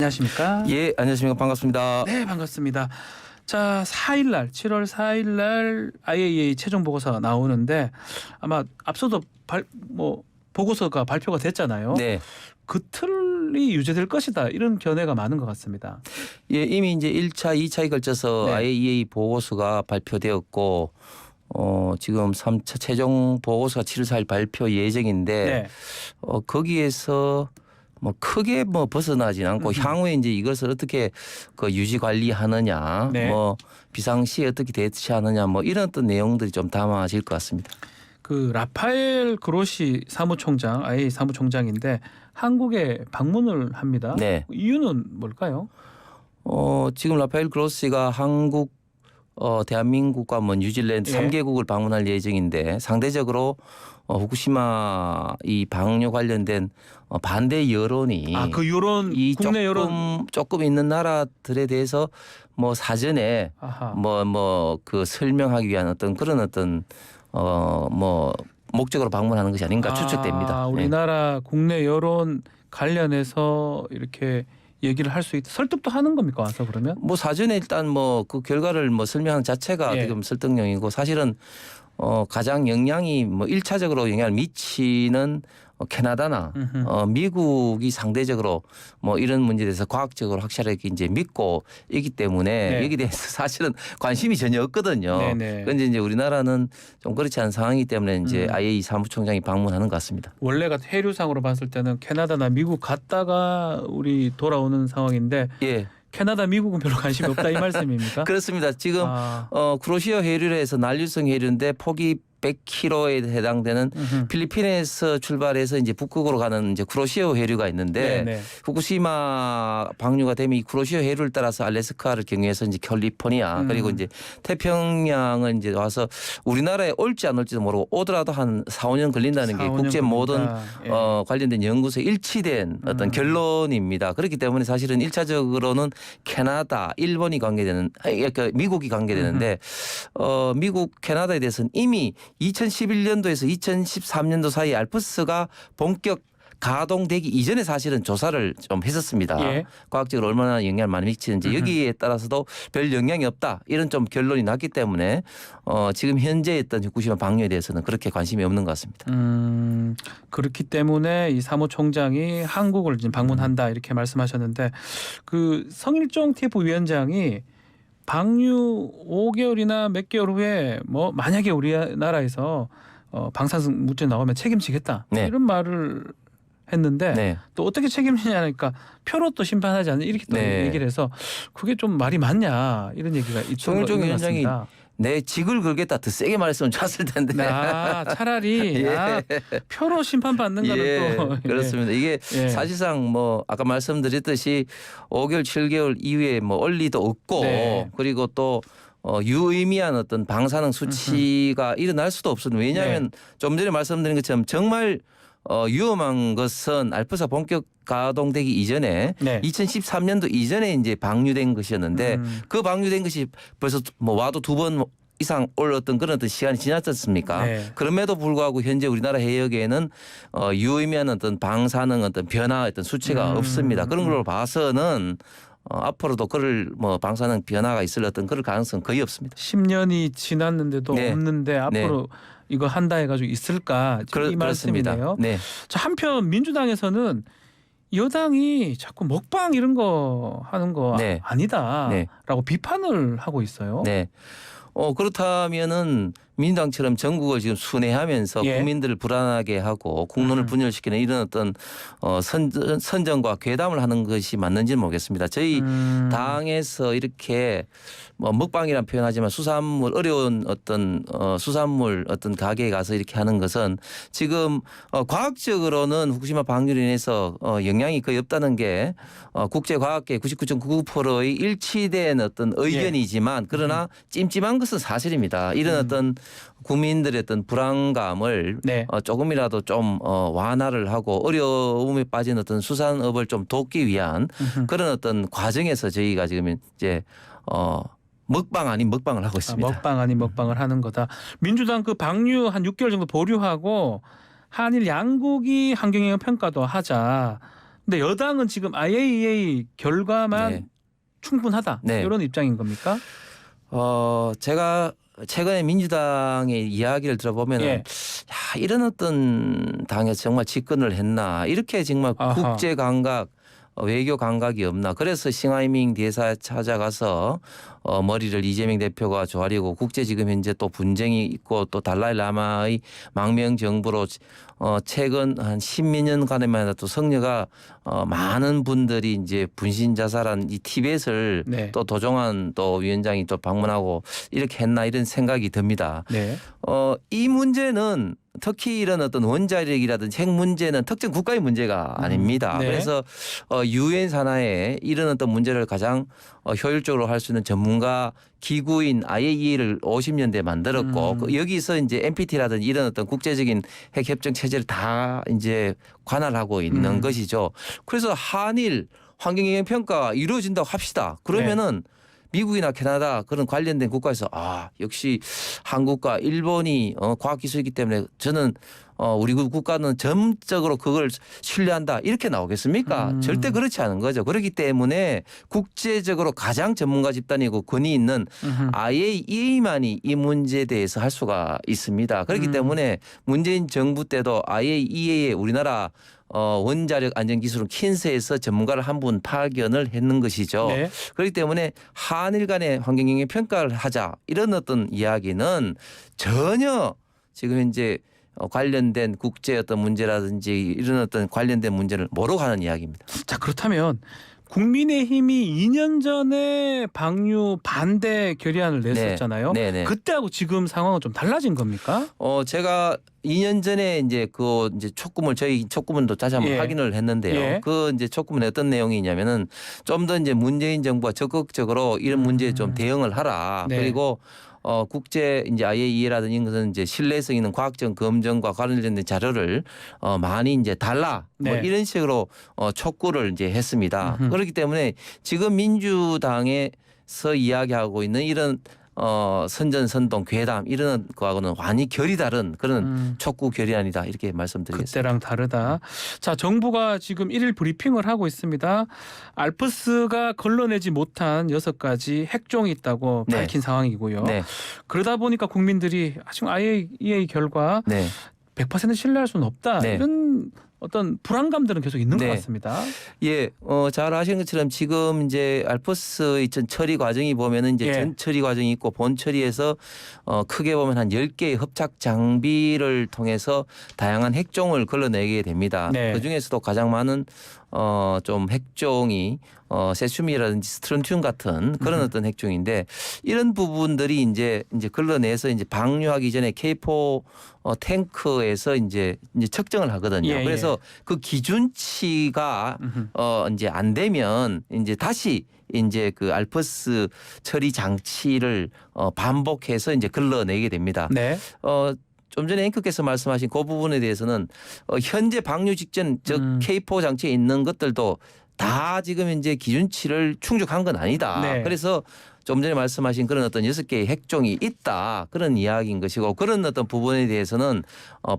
안녕하십니까? 예, 안녕하십니까. 반갑습니다. 네, 반갑습니다. 자, 7월 4일 날 IAEA 최종 보고서가 나오는데 아마 앞서도 보고서가 발표가 됐잖아요. 네. 그 틀이 유지될 것이다. 이런 견해가 많은 것 같습니다. 예, 이미 이제 1차, 2차에 걸쳐서 네. IAEA 보고서가 발표되었고 지금 3차 최종 보고서가 7월 4일 발표 예정인데 네. 거기에서 크게 벗어나진 않고 향후에 이제 이것을 어떻게 유지 관리하느냐, 네. 비상시에 어떻게 대처하느냐, 이런 어떤 내용들이 좀 담아질 것 같습니다. 그 라파엘 그로시 사무총장, IAEA 사무총장인데 한국에 방문을 합니다. 네. 이유는 뭘까요? 지금 라파엘 그로시가 한국, 대한민국과 뉴질랜드 예. 3개국을 방문할 예정인데 상대적으로 후쿠시마 이 방류 관련된 반대 여론이 그 여론, 이 국내 여론. 조금 있는 나라들에 대해서 사전에 아하. 그 설명하기 위한 어떤 그런 어떤 목적으로 방문하는 것이 아닌가 추측됩니다. 우리나라 국내 여론 관련해서 이렇게 얘기를 할 수 있다. 설득도 하는 겁니까 와서 그러면? 사전에 일단 그 결과를 설명하는 자체가 예. 어떻게 보면 설득용이고 사실은 가장 영향이 1차적으로 영향을 미치는 캐나다나 미국이 상대적으로 이런 문제에 대해서 과학적으로 확실하게 이제 믿고 있기 때문에 네. 여기에 대해서 사실은 관심이 전혀 없거든요. 네네. 그런데 이제 우리나라는 좀 그렇지 않은 상황이기 때문에 이제 IAEA 사무총장이 방문하는 것 같습니다. 원래가 해류상으로 봤을 때는 캐나다나 미국 갔다가 우리 돌아오는 상황인데 예. 캐나다, 미국은 별로 관심이 없다 이 말씀입니까? 그렇습니다. 지금 크로시아 해류에서 난류성 해류인데 폭이 100km에 해당되는 필리핀에서 출발해서 이제 북극으로 가는 이제 쿠로시오 해류가 있는데 네네. 후쿠시마 방류가 되면 이 쿠로시오 해류를 따라서 알래스카를 경유해서 이제 캘리포니아 그리고 이제 태평양을 이제 와서 우리나라에 올지 안 올지도 모르고 오더라도 한 4, 5년 걸린다는 게 4, 5년 국제 모든 걸린다. 예. 관련된 연구소에 일치된 어떤 결론입니다. 그렇기 때문에 사실은 1차적으로는 캐나다, 일본이 관계되는 그러니까 미국이 관계되는데 미국, 캐나다에 대해서는 이미 2011년도에서 2013년도 사이에 알프스가 본격 가동되기 이전에 사실은 조사를 좀 했었습니다. 예. 과학적으로 얼마나 영향을 많이 미치는지 여기에 따라서도 별 영향이 없다. 이런 좀 결론이 났기 때문에 지금 현재 있던 후쿠시마 방류에 대해서는 그렇게 관심이 없는 것 같습니다. 그렇기 때문에 이 사무총장이 한국을 지금 방문한다 이렇게 말씀하셨는데 그 성일종 TF 위원장이 방류 5개월이나 몇 개월 후에 만약에 우리나라에서 방사능 물질 나오면 책임지겠다 네. 이런 말을 했는데 네. 또 어떻게 책임지냐니까 표로 또 심판하지 않는 이렇게 또 네. 얘기를 해서 그게 좀 말이 맞냐 이런 얘기가 있던 성일종 것 위원장이 같습니다. 내 직을 걸겠다 더 세게 말했으면 좋았을 텐데. 차라리 예. 표로 심판받는 거는 예, 또 그렇습니다. 이게 예. 사실상 아까 말씀드렸듯이 5개월, 7개월 이후에 원리도 없고 네. 그리고 또 유의미한 어떤 방사능 수치가 일어날 수도 없습니다. 왜냐하면 좀 전에 말씀드린 것처럼 정말 위험한 것은 알프스가 본격 가동되기 이전에 네. 2013년도 이전에 이제 방류된 것이었는데 그 방류된 것이 벌써 와도 2번 이상 올 어떤 그런 어떤 시간이 지났지 않습니까? 네. 그럼에도 불구하고 현재 우리나라 해역에는 유의미한 어떤 방사능 어떤 변화 어떤 수치가 없습니다. 그런 걸로 봐서는 앞으로도 그럴 방사능 변화가 있을 어떤 그럴 가능성은 거의 없습니다. 10년이 지났는데도 네. 없는데 앞으로 이거 한다 해가지고 있을까 이 말씀이네요. 네. 자, 한편 민주당에서는 여당이 자꾸 먹방 이런 거 하는 거 네. 아니다라고 비판을 하고 있어요. 네. 그렇다면은 민주당처럼 전국을 지금 순회하면서 예. 국민들을 불안하게 하고 국론을 분열시키는 이런 어떤 선전과 괴담을 하는 것이 맞는지는 모르겠습니다. 저희 당에서 이렇게 먹방이란 표현하지만 수산물 어려운 어떤 수산물 어떤 가게에 가서 이렇게 하는 것은 지금 과학적으로는 후쿠시마 방류로 인해서 영향이 거의 없다는 게 국제과학계 99.99%의 일치된 어떤 의견이지만 그러나 찜찜한 것은 사실입니다. 이런 어떤 국민들의 어떤 불안감을 네. 조금이라도 좀 완화를 하고 어려움에 빠진 어떤 수산업을 좀 돕기 위한 그런 어떤 과정에서 저희가 지금 이제 먹방 아닌 먹방을 하고 있습니다. 먹방 아닌 먹방을 하는 거다. 민주당 그 방류 한 6개월 정도 보류하고 한일 양국이 환경영향 평가도 하자. 근데 여당은 지금 IAEA 결과만 네. 충분하다. 네. 이런 입장인 겁니까? 제가 최근에 민주당의 이야기를 들어보면은 예. 야, 이런 어떤 당에서 정말 집권을 했나 이렇게 정말 아하. 국제 감각 외교 감각이 없나. 그래서 싱하이밍 대사 찾아가서 머리를 이재명 대표가 조아리고 국제 지금 현재 또 분쟁이 있고 또 달라이라마의 망명 정부로 최근 한 10몇 년간에만 해도 또 성녀가 많은 분들이 이제 분신 자살한 이 티벳을 네. 또 도종환 또 위원장이 또 방문하고 이렇게 했나 이런 생각이 듭니다. 네. 이 문제는 특히 이런 어떤 원자력이라든지 핵 문제는 특정 국가의 문제가 아닙니다. 네. 그래서 유엔 산하에 이런 어떤 문제를 가장 효율적으로 할 수 있는 전문가 기구인 IAEA를 50년대에 만들었고 여기서 이제 NPT라든지 이런 어떤 국제적인 핵 협정 체제를 다 이제 관할하고 있는 것이죠. 그래서 한일 환경영향 평가가 이루어진다고 합시다. 그러면은 미국이나 캐나다 그런 관련된 국가에서 역시 한국과 일본이 과학기술이기 때문에 저는 우리 국가는 전적으로 그걸 신뢰한다 이렇게 나오겠습니까? 절대 그렇지 않은 거죠. 그렇기 때문에 국제적으로 가장 전문가 집단이고 권위 있는 IAEA만이 이 문제에 대해서 할 수가 있습니다. 그렇기 때문에 문재인 정부 때도 IAEA에 우리나라 원자력 안전기술은 킨스에서 전문가를 한 분 파견을 했는 것이죠. 네. 그렇기 때문에 한일 간의 환경영향 평가를 하자 이런 어떤 이야기는 전혀 지금 현재 관련된 국제 어떤 문제라든지 이런 어떤 관련된 문제를 모르고 하는 이야기입니다. 자, 그렇다면 국민의힘이 2년 전에 방류 반대 결의안을 냈었잖아요. 네. 그때하고 지금 상황은 좀 달라진 겁니까? 제가 2년 전에 이제 이제 저희 촉구문도 다시 한번 확인을 했는데요. 그 이제 촉구문에 어떤 내용이냐면은 좀 더 이제 문재인 정부가 적극적으로 이런 문제에 좀 대응을 하라. 네. 그리고 국제 이제 IAEA라든지 이런 것은 이제 신뢰성 있는 과학적 검증과 관련된 자료를 많이 이제 달라. 뭐 네. 이런 식으로 촉구를 이제 했습니다. 그렇기 때문에 지금 민주당에서 이야기하고 있는 이런 선전선동 괴담 이런 거하고는 완전히 결이 다른 그런 촉구 결의안이다 이렇게 말씀드리겠습니다. 그때랑 다르다. 자, 정부가 지금 1일 브리핑을 하고 있습니다. 알프스가 걸러내지 못한 6가지 핵종이 있다고 네. 밝힌 상황이고요. 네. 그러다 보니까 국민들이 지금 IAEA 결과 네. 100% 신뢰할 수는 없다. 네. 이런 어떤 불안감들은 계속 있는 것 같습니다. 예, 잘 아시는 것처럼 지금 이제 알프스의 전 처리 과정이 보면은 이제 전 처리 과정이 있고 본 처리에서 크게 보면 한 10개의 hợp 착 장비를 통해서 다양한 핵종을 걸러내게 됩니다. 네. 그 중에서도 가장 많은 좀 핵종이 세슘이라든지 스트론튬 같은 그런 어떤 핵종인데 이런 부분들이 이제 걸러내서 이제 방류하기 전에 K4 탱크에서 이제 측정을 하거든요. 그래서 그 기준치가 이제 안 되면 이제 다시 이제 그 알프스 처리 장치를 반복해서 이제 걸러내게 됩니다. 네. 좀 전에 앵커께서 말씀하신 그 부분에 대해서는 현재 방류 직전 즉 K4 장치에 있는 것들도 다 지금 이제 기준치를 충족한 건 아니다. 네. 그래서 좀 전에 말씀하신 그런 어떤 6개의 핵종이 있다. 그런 이야기인 것이고 그런 어떤 부분에 대해서는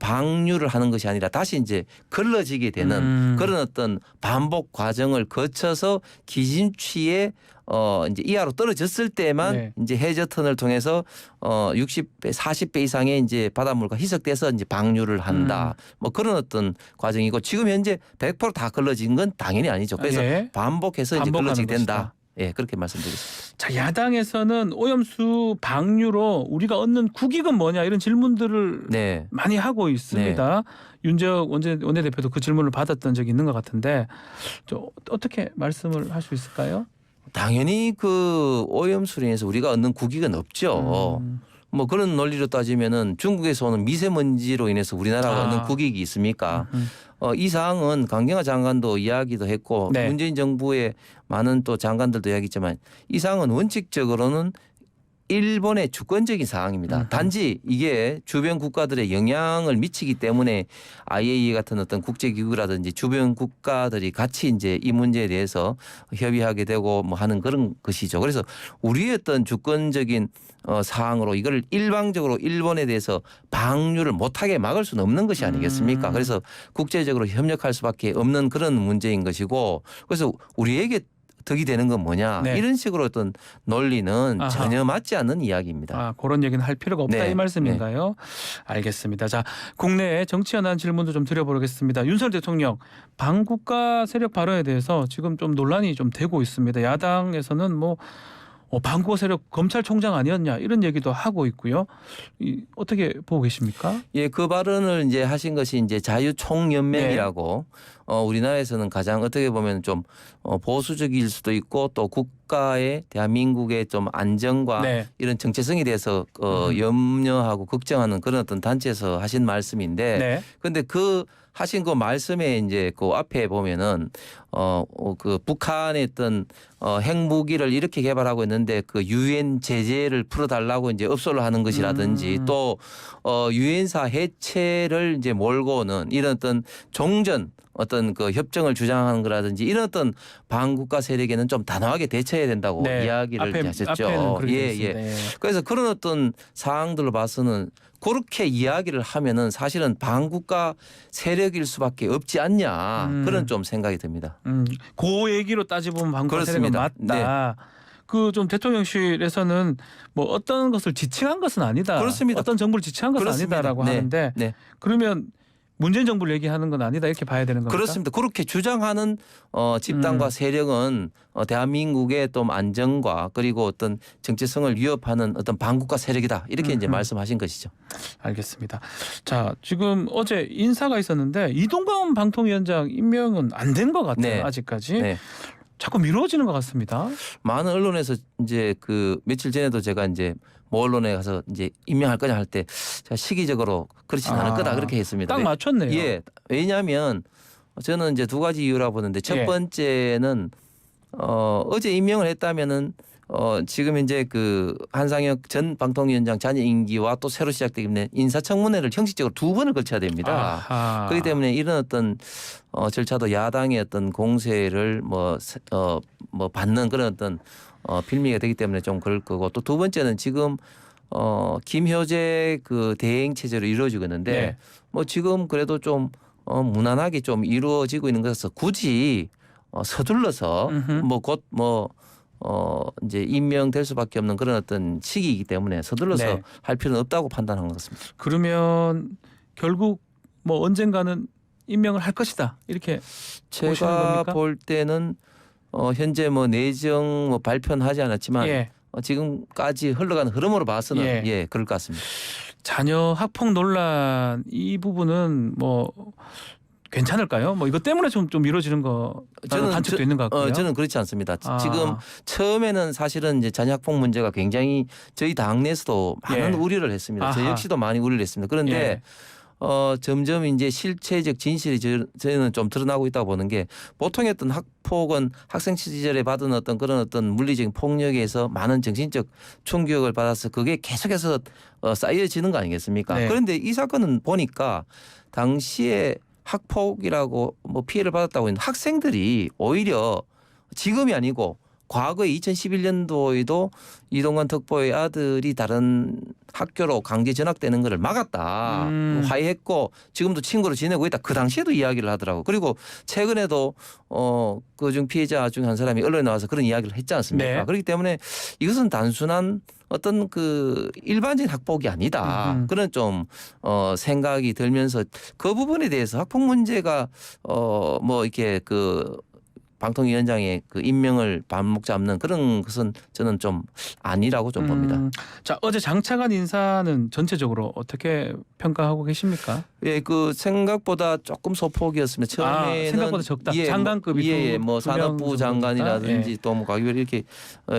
방류를 하는 것이 아니라 다시 이제 걸러지게 되는 그런 어떤 반복 과정을 거쳐서 기준치에 이제 이하로 떨어졌을 때만 이제 해저 턴을 통해서 60배, 40배 이상의 이제 바닷물과 희석돼서 이제 방류를 한다. 뭐 그런 어떤 과정이고 지금 현재 100%다 걸러진 건 당연히 아니죠. 그래서 반복해서 이제 걸러지게 된다. 예, 그렇게 말씀드리겠습니다. 자, 야당에서는 오염수 방류로 우리가 얻는 국익은 뭐냐 이런 질문들을 많이 하고 있습니다. 윤재혁 원내대표도 그 질문을 받았던 적이 있는 것 같은데 어떻게 말씀을 할 수 있을까요? 당연히 그 오염수로 인해서 우리가 얻는 국익은 없죠. 뭐 그런 논리로 따지면은 중국에서 오는 미세먼지로 인해서 우리나라가 얻는 국익이 있습니까? 이 사항은 강경화 장관도 이야기도 했고 문재인 정부의 많은 또 장관들도 이야기했지만 이 사항은 원칙적으로는 일본의 주권적인 사항입니다. 단지 이게 주변 국가들의 영향을 미치기 때문에 IAEA 같은 어떤 국제기구라든지 주변 국가들이 같이 이제 이 문제에 대해서 협의하게 되고 뭐 하는 그런 것이죠. 그래서 우리의 어떤 주권적인 사항으로 이걸 일방적으로 일본에 대해서 방류를 못하게 막을 수는 없는 것이 아니겠습니까? 그래서 국제적으로 협력할 수밖에 없는 그런 문제인 것이고 그래서 우리에게 득이 되는 건 뭐냐 네. 이런 식으로 어떤 논리는 아하. 전혀 맞지 않는 이야기입니다. 아, 그런 얘기는 할 필요가 없다 네. 이 말씀인가요? 알겠습니다. 자, 국내에 정치에 관한 질문도 좀 드려보겠습니다. 윤석열 대통령 반국가 세력 발언에 대해서 지금 좀 논란이 좀 되고 있습니다. 야당에서는 뭐 반국가 세력 검찰총장 아니었냐 이런 얘기도 하고 있고요. 어떻게 보고 계십니까? 예, 그 발언을 이제 하신 것이 이제 자유총연맹이라고 우리나라에서는 가장 어떻게 보면 좀 보수적일 수도 있고 또 국가의 대한민국의 좀 안정과 네. 이런 정체성에 대해서 염려하고 걱정하는 그런 어떤 단체에서 하신 말씀인데 네. 근데 그 하신 그 말씀에 이제 그 앞에 보면은 그 북한의 어떤 핵무기를 이렇게 개발하고 있는데 그 유엔 제재를 풀어달라고 이제 업소를 하는 것이라든지 또 유엔사 해체를 이제 몰고 오는 이런 어떤 종전 어떤 그 협정을 주장하는 거라든지 이런 어떤 반국가 세력에는 좀 단호하게 대처해야 된다고 네. 이야기를 하셨죠. 앞에는 그렇게 돼 있습니다. 예. 그래서 그런 어떤 사항들로 봐서는 그렇게 이야기를 하면은 사실은 반국가 세력일 수밖에 없지 않냐 그런 좀 생각이 듭니다. 그 얘기로 따지보면 반국가 세력은 그렇습니다. 맞다. 그 좀 대통령실에서는 뭐 어떤 것을 지칭한 것은 아니다. 그렇습니다. 어떤 정부를 지칭한 것은 그렇습니다. 아니다라고 네. 하는데 네. 그러면 문재인 정부를 얘기하는 건 아니다 이렇게 봐야 되는 겁니까? 그렇습니다. 그렇게 주장하는 집단과 세력은 대한민국의 또 안정과 그리고 어떤 정체성을 위협하는 어떤 반국가 세력이다 이렇게 이제 말씀하신 것이죠. 알겠습니다. 자, 지금 어제 인사가 있었는데 이동관 방통위원장 임명은 안 된 것 같아요. 네. 아직까지. 네. 자꾸 미뤄지는 것 같습니다. 많은 언론에서 이제 그 며칠 전에도 제가 이제 모 언론에 가서 이제 임명할 거냐 할 때 제가 시기적으로 그렇지는 않을 거다 그렇게 했습니다. 딱 맞췄네요. 예. 왜냐하면 저는 이제 두 가지 이유라 보는데 첫 번째는 어제 임명을 했다면은 지금 이제 그 한상혁 전 방통위원장 잔여 임기와 또 새로 시작되기 때문에 인사청문회를 형식적으로 두 번을 거쳐야 됩니다. 아하. 그렇기 때문에 이런 어떤 절차도 야당의 어떤 공세를 뭐 받는 그런 어떤 빌미가 되기 때문에 좀 그럴 거고 또 두 번째는 지금 김효재 그 대행 체제로 이루어지고 있는데 네. 뭐 지금 그래도 좀 무난하게 좀 이루어지고 있는 것에서 굳이 서둘러서 이제 임명될 수밖에 없는 그런 어떤 시기이기 때문에 서둘러서 네. 할 필요는 없다고 판단한 것 같습니다. 그러면 결국 뭐 언젠가는 임명을 할 것이다 이렇게 보시는 제가 겁니까? 볼 때는 현재 뭐 내정 뭐 발표는 하지 않았지만 예. 지금까지 흘러가는 흐름으로 봐서는 예. 그럴 것 같습니다. 자녀 학폭 논란 이 부분은 뭐 괜찮을까요? 뭐 이것 때문에 좀 미뤄지는 거 저는 관측도 있는 것 같고요. 저는 그렇지 않습니다. 지금 처음에는 사실은 이제 자녀 학폭 문제가 굉장히 저희 당 내에서도 많은 우려를 했습니다. 저 역시도 많이 우려를 했습니다. 그런데 점점 이제 실체적 진실이 저는 좀 드러나고 있다고 보는 게 보통의 어떤 학폭은 학생 시절에 받은 어떤 그런 어떤 물리적인 폭력에서 많은 정신적 충격을 받아서 그게 계속해서 쌓여지는 거 아니겠습니까? 네. 그런데 이 사건은 보니까 당시에 학폭이라고 뭐 피해를 받았다고 했는 학생들이 오히려 지금이 아니고 과거에 2011년도에도 이동관 특보의 아들이 다른 학교로 강제 전학되는 것을 막았다. 화해했고 지금도 친구로 지내고 있다. 그 당시에도 이야기를 하더라고. 그리고 최근에도 그중 피해자 중 한 사람이 언론에 나와서 그런 이야기를 했지 않습니까? 네. 그렇기 때문에 이것은 단순한 어떤 그 일반적인 학폭이 아니다. 그런 좀 생각이 들면서 그 부분에 대해서 학폭 문제가 뭐 이렇게 그 방통위원장의 그 임명을 반목 잡는 그런 것은 저는 좀 아니라고 좀 봅니다. 자, 어제 장차관 인사는 전체적으로 어떻게 평가하고 계십니까? 예, 그 생각보다 조금 소폭이었습니다. 처음에는 생각보다 적다. 장관급이 뭐 산업부 장관이라든지 또 뭐 가기별 이렇게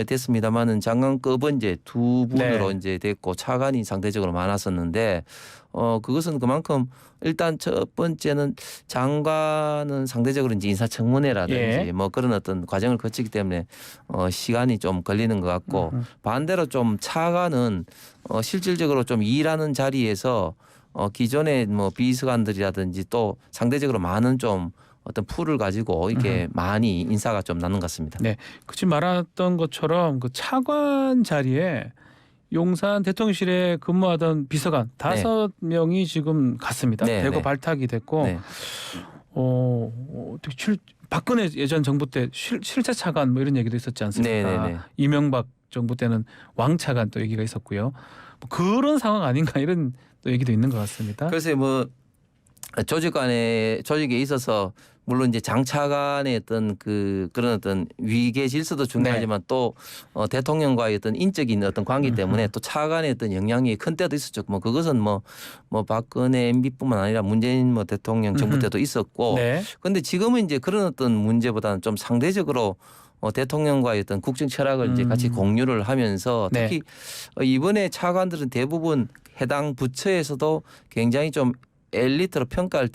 됐습니다만은 장관급은 이제 두 분으로 이제 됐고 차관이 상대적으로 많았었는데 그것은 그만큼 일단 첫 번째는 장관은 상대적으로 이제 인사청문회라든지 예. 뭐 그런 어떤 과정을 거치기 때문에 시간이 좀 걸리는 것 같고 반대로 좀 차관은 실질적으로 좀 일하는 자리에서 기존의 뭐 비서관들이라든지 또 상대적으로 많은 좀 어떤 풀을 가지고 이게 많이 인사가 좀 나는 것 같습니다. 네, 그 지금 말했던 것처럼 그 차관 자리에 용산 대통령실에 근무하던 비서관 5명이 지금 갔습니다. 네, 대거 네. 발탁이 됐고, 네. 박근혜 예전 정부 때 실차 차관 뭐 이런 얘기도 있었지 않습니까? 네, 네, 네. 이명박 정부 때는 왕차관 또 얘기가 있었고요. 뭐 그런 상황 아닌가 이런 또 얘기도 있는 것 같습니다. 그래서 뭐 조직에 있어서 물론 이제 장차관의 어떤 그런 어떤 위계 질서도 중요하지만 또 대통령과의 어떤 인적인 어떤 관계 때문에 또 차관의 어떤 영향이 큰 때도 있었죠. 뭐 그것은 뭐 박근혜 MB뿐만 아니라 문재인 뭐 대통령 정부 때도 있었고. 네. 그런데 지금은 이제 그런 어떤 문제보다는 좀 상대적으로 대통령과의 어떤 국정 철학을 이제 같이 공유를 하면서 네. 특히 이번에 차관들은 대부분 해당 부처에서도 굉장히 좀 엘리트로 평가를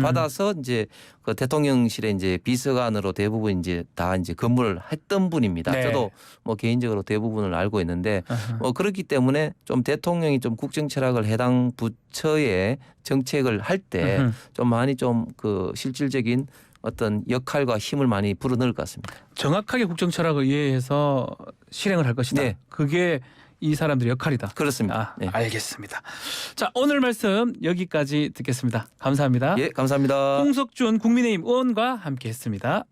받아서 이제 그 대통령실에 이제 비서관으로 대부분 이제 다 이제 근무를 했던 분입니다. 네. 저도 뭐 개인적으로 대부분을 알고 있는데 그렇기 때문에 좀 대통령이 좀 국정 철학을 해당 부처의 정책을 할 때 좀 많이 좀 그 실질적인 어떤 역할과 힘을 많이 불어넣을 것 같습니다. 정확하게 국정 철학을 이해해서 실행을 할 것이다. 네. 그게 이 사람들의 역할이다. 그렇습니다. 네. 알겠습니다. 자, 오늘 말씀 여기까지 듣겠습니다. 감사합니다. 예, 감사합니다. 홍석준 국민의힘 의원과 함께했습니다.